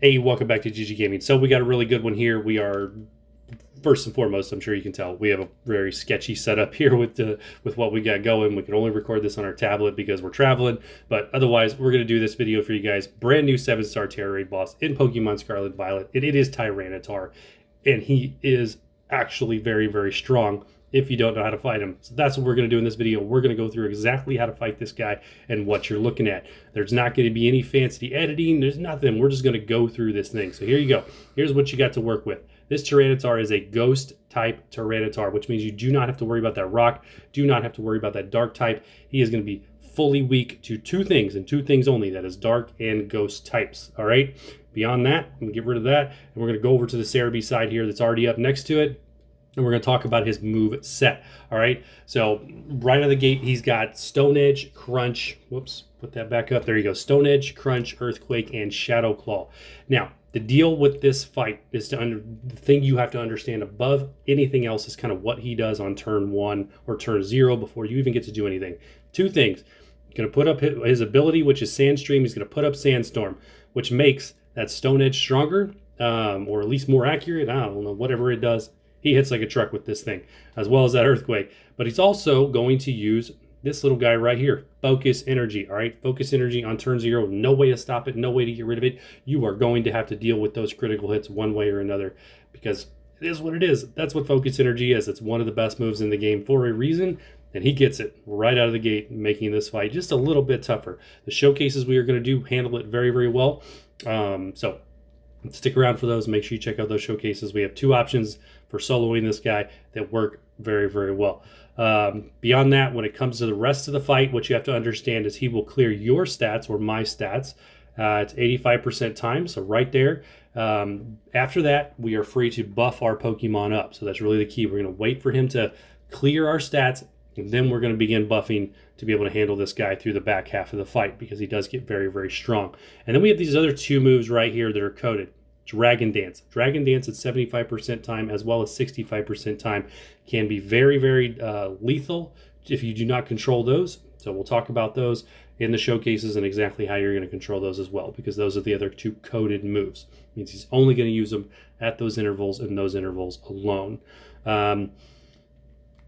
Hey, welcome back to gggaming. So we got a really good one here. We are, first and foremost, I'm sure you can tell, we have a very sketchy setup here with what we got going. We can only record this on our tablet because we're traveling, but otherwise we're going to do this video for you guys. Brand new 7-star Tera Raid boss in Pokemon Scarlet and Violet, and it is Tyranitar, and he is actually very, very strong if you don't know how to fight him. So that's what we're going to do in this video. We're going to go through exactly how to fight this guy and what you're looking at. There's not going to be any fancy editing. There's nothing. We're just going to go through this thing. So here you go. Here's what you got to work with. This Tyranitar is a ghost type Tyranitar, which means you do not have to worry about that rock. Do not have to worry about that dark type. He is going to be fully weak to two things and two things only. That is dark and ghost types. All right. Beyond that, I'm going to get rid of that. And we're going to go over to the Cerebi side here that's already up next to it. And we're going to talk about his move set. All right. So right out of the gate, he's got Stone Edge, Crunch. Whoops. Put that back up. There you go. Stone Edge, Crunch, Earthquake, and Shadow Claw. Now, the deal with this fight is the thing you have to understand above anything else is kind of what he does on turn 1 or turn 0 before you even get to do anything. Two things. He's going to put up his ability, which is Sandstream. He's going to put up Sandstorm, which makes that Stone Edge stronger, or at least more accurate. I don't know, whatever it does. He hits like a truck with this thing, as well as that Earthquake. But he's also going to use this little guy right here, Focus Energy. All right, Focus Energy on turn 0. No way to stop it, no way to get rid of it. You are going to have to deal with those critical hits one way or another, because it is what it is. That's what Focus Energy is. It's one of the best moves in the game for a reason, and he gets it right out of the gate, making this fight just a little bit tougher. The showcases we are going to do handle it very, very well. So stick around for those. Make sure you check out those showcases. We have two options for soloing this guy that work very, very well. Beyond that, when it comes to the rest of the fight, what you have to understand is he will clear your stats or my stats. It's 85% time, so right there. After that, we are free to buff our Pokemon up. So that's really the key. We're going to wait for him to clear our stats, and then we're going to begin buffing to be able to handle this guy through the back half of the fight, because he does get very, very strong. And then we have these other two moves right here that are coded. Dragon Dance. Dragon Dance at 75% time as well as 65% time can be very, very lethal if you do not control those. So we'll talk about those in the showcases and exactly how you're going to control those as well, because those are the other two coded moves. It means he's only going to use them at those intervals and those intervals alone.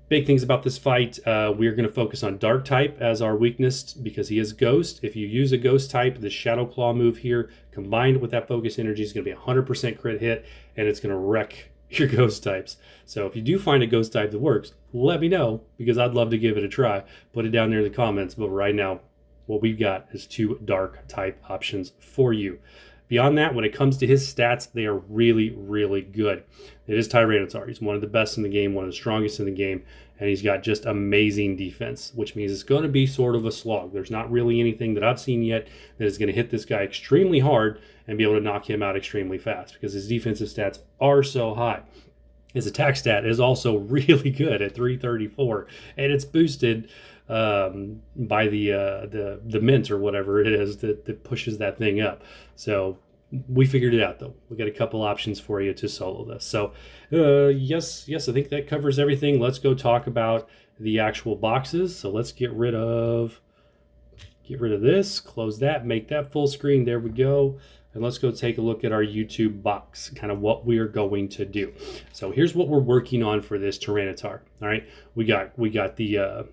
Big things about this fight, we're going to focus on Dark type as our weakness because he is Ghost. If you use a Ghost type, the Shadow Claw move here, combined with that Focus Energy, is going to be 100% crit hit, and it's going to wreck your Ghost types. So if you do find a Ghost type that works, let me know, because I'd love to give it a try. Put it down there in the comments, but right now, what we've got is two Dark type options for you. Beyond that, when it comes to his stats, they are really, really good. It is Tyranitar. He's one of the best in the game, one of the strongest in the game, and he's got just amazing defense, which means it's going to be sort of a slog. There's not really anything that I've seen yet that is going to hit this guy extremely hard and be able to knock him out extremely fast, because his defensive stats are so high. His attack stat is also really good at 334, and it's boosted by the mint or whatever it is that pushes that thing up. So we figured it out, though. We got a couple options for you to solo this. So yes, I think that covers everything. Let's go talk about the actual boxes. So let's get rid of this, close that, make that full screen. There we go. And let's go take a look at our YouTube box, kind of what we are going to do. So here's what we're working on for this Tyranitar. All right, we got the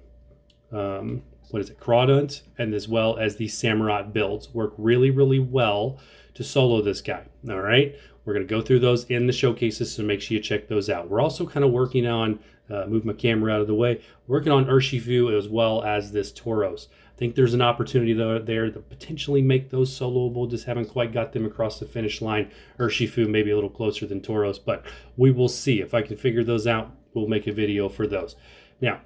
what is it, Crawdaunt, and as well as the Samurott builds work really, really well to solo this guy. All right, we're going to go through those in the showcases, so make sure you check those out. We're also kind of working on, move my camera out of the way, working on Urshifu as well as this Tauros. I think there's an opportunity there to potentially make those soloable. Just haven't quite got them across the finish line. Urshifu maybe a little closer than Tauros, but we will see. If I can figure those out, we'll make a video for those. Now,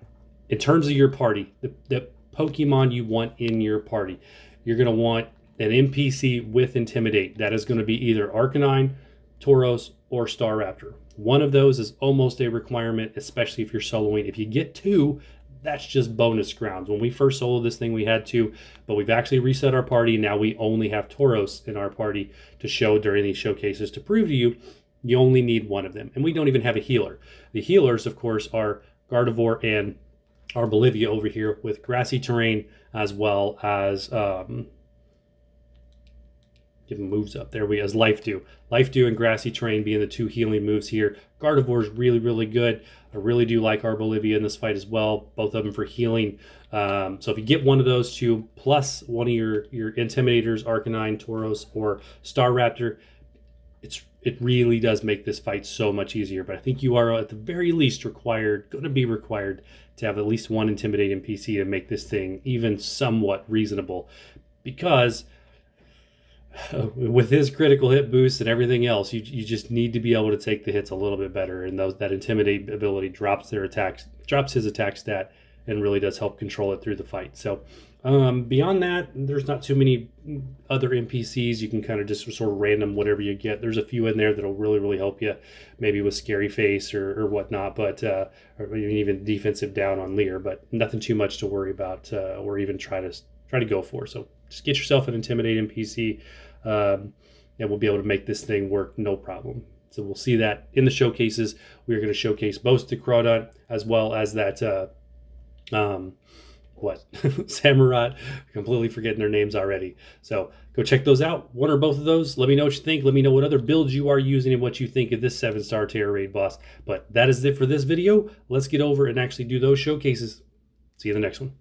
in terms of your party, the Pokemon you want in your party, you're going to want an NPC with Intimidate. That is going to be either Arcanine, Tauros, or Staraptor. One of those is almost a requirement, especially if you're soloing. If you get two, that's just bonus grounds. When we first soloed this thing, we had two, but we've actually reset our party. Now we only have Tauros in our party to show during these showcases to prove to you you only need one of them. And we don't even have a healer. The healers, of course, are Gardevoir and our Bolivia over here with grassy terrain, as well as Give him moves up. There we go. As Life Dew. Life Dew and Grassy Train being the 2 healing moves here. Gardevoir is really, really good. I really do like Arbolivia in this fight as well. Both of them for healing. So if you get one of those 2, plus one of your Intimidators, Arcanine, Tauros, or Staraptor, it really does make this fight so much easier. But I think you are at the very least going to be required to have at least one Intimidating PC to make this thing even somewhat reasonable. Because with his critical hit boost and everything else, you just need to be able to take the hits a little bit better, and that Intimidate ability drops his attack stat, and really does help control it through the fight. So beyond that, there's not too many other NPCs. You can kind of just sort of random whatever you get. There's a few in there that'll really help you, maybe with Scary Face or whatnot, but or even defensive down on Leer, but nothing too much to worry about or even try to go for. So just get yourself an Intimidating PC, and we'll be able to make this thing work no problem. So we'll see that in the showcases. We're going to showcase both the Crawdont as well as that Samurott. Completely forgetting their names already. So go check those out. One or both of those. Let me know what you think. Let me know what other builds you are using and what you think of this 7-star Tera Raid boss. But that is it for this video. Let's get over and actually do those showcases. See you in the next one.